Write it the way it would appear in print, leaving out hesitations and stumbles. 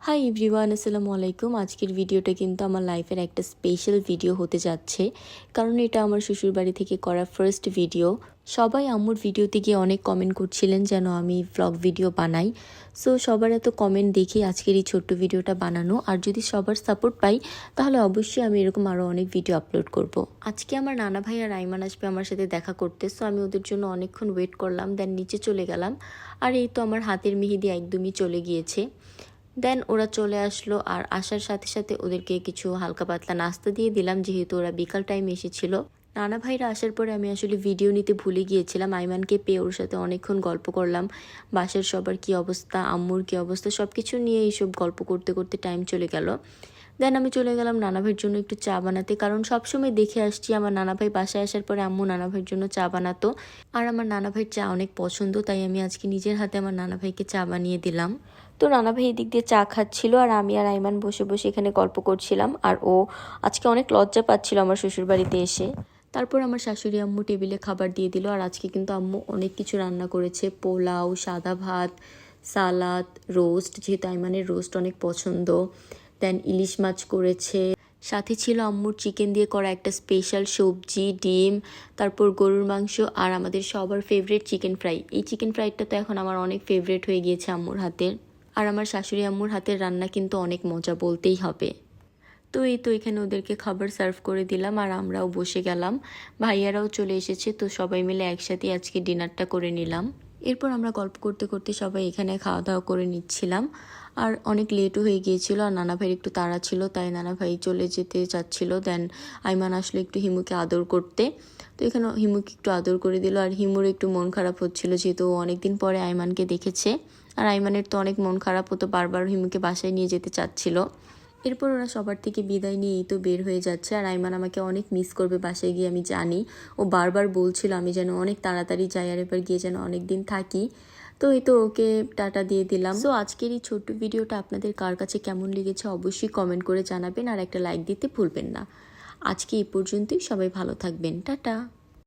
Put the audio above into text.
Hi everyone, আসসালামু আলাইকুম। আজকের ভিডিওটা কিন্তু আমার লাইফের একটা স্পেশাল ভিডিও হতে যাচ্ছে, কারণ এটা আমার শ্বশুরবাড়ি থেকে করা ফার্স্ট ভিডিও। সবাই আম্মুর ভিডিওতে গিয়ে অনেক কমেন্ট করছিলেন যেন আমি ভ্লগ ভিডিও বানাই। সো সবার এত কমেন্ট দেখে আজকের এই ছোট্ট ভিডিওটা বানানো, আর যদি সবার সাপোর্ট পাই তাহলে অবশ্যই আমি এরকম আরও অনেক ভিডিও আপলোড করব। আজকে আমার নানা ভাই আর আইমান আসবে আমার সাথে দেখা করতে, সো আমি ওদের জন্য অনেকক্ষণ ওয়েট করলাম, দেন নিচে চলে গেলাম। আর এই তো আমার হাতের মেহেদি একদমই চলে গিয়েছে। দেন ওরা চলে আসলো, আর আসার সাথে সাথে ওদেরকে কিছু হালকা পাতলা নাস্তা দিয়ে দিলাম, যেহেতু ওরা বিকাল টাইমে এসেছিল। নানা ভাইরা আসার পরে আমি আসলে ভিডিও নিতে ভুলে গিয়েছিলাম। আইমানকে পেয়ে ওর সাথে অনেকক্ষণ গল্প করলাম, বাসার সবার কি অবস্থা, আম্মুর কি অবস্থা, সব কিছু নিয়ে এইসব গল্প করতে করতে টাইম চলে গেল। দেন আমি চলে গেলাম নানা ভাইয়ের জন্য একটু চা বানাতে, কারণ সবসময় দেখে আসছি আমার নানা ভাই বাসায় আসার পরে আম্মু নানা ভাইয়ের জন্য চা বানাতো, আর আমার নানা ভাইয়ের চা অনেক পছন্দ, তাই আমি আজকে নিজের হাতে আমার নানা ভাইকে চা বানিয়ে দিলাম। তো নানা ভাই এদিক দিয়ে চা খাচ্ছিল, আর আমি আর আইমান বসে বসে এখানে গল্প করছিলাম। আর ও আজকে অনেক লজ্জা পাচ্ছিল আমার শ্বশুরবাড়িতে এসে। তারপর আমার শাশুড়ি আম্মু টেবিলে খাবার দিয়ে দিল, আর আজকে কিন্তু আম্মু অনেক কিছু রান্না করেছে, পোলাও, সাদা ভাত, সালাদ, রোস্ট, যেহেতু আইমানের রোস্ট অনেক পছন্দ। দেন ইলিশ মাছ করেছে, সাথে ছিল আম্মুর চিকেন দিয়ে করা একটা স্পেশাল সবজি, ডিম, তারপর গরুর মাংস, আর আমাদের সবার ফেভারিট চিকেন ফ্রাই। এই চিকেন ফ্রাইটা তো এখন আমার অনেক ফেভারিট হয়ে গিয়েছে আম্মুর হাতের। আর আমার শাশুড়ি আম্মুর হাতের রান্না কিন্তু অনেক মজা বলতেই হবে। তো এই তো এখানে ওদেরকে খাবার সার্ভ করে দিলাম, আর আমরাও বসে গেলাম। ভাইয়ারাও চলে এসেছে, তো সবাই মিলে একসাথে আজকে ডিনারটা করে নিলাম। এরপর আমরা গল্প করতে করতে সবাই এখানে খাওয়া দাওয়া করে নিচ্ছিলাম। আর অনেক লেটও হয়ে গিয়েছিল, আর নানা ভাইয়ের একটু তাড়া ছিল, তাই নানা ভাই চলে যেতে চাচ্ছিল। দেন আইমান আসলে একটু হিমুকে আদর করতে, তো এখানে হিমুকে একটু আদর করে দিল। আর হিমুর একটু মন খারাপ হচ্ছিল, যেহেতু অনেকদিন পরে আইমানকে দেখেছে। আর আইমানের তো অনেক মন খারাপ হতো, বারবার হিমুকে বাসায় নিয়ে যেতে চাচ্ছিল। এরপর ওরা সবার থেকে বিদায় নিয়েই তো বের হয়ে যাচ্ছে, আর আইমান আমাকে অনেক মিস করবে বাসায় গিয়ে, আমি জানি। ও বারবার বলছিল আমি যেন অনেক তাড়াতাড়ি যাই, আর এবার গিয়ে যেন অনেক দিন থাকি। তো এই তো ওকে টাটা দিয়ে দিলাম। তো আজকের এই ছোট্ট ভিডিওটা আপনাদের কার কাছে কেমন লেগেছে অবশ্যই কমেন্ট করে জানাবেন, আর একটা লাইক দিতে ভুলবেন না। আজকে এই পর্যন্তই, সবাই ভালো থাকবেন, টাটা।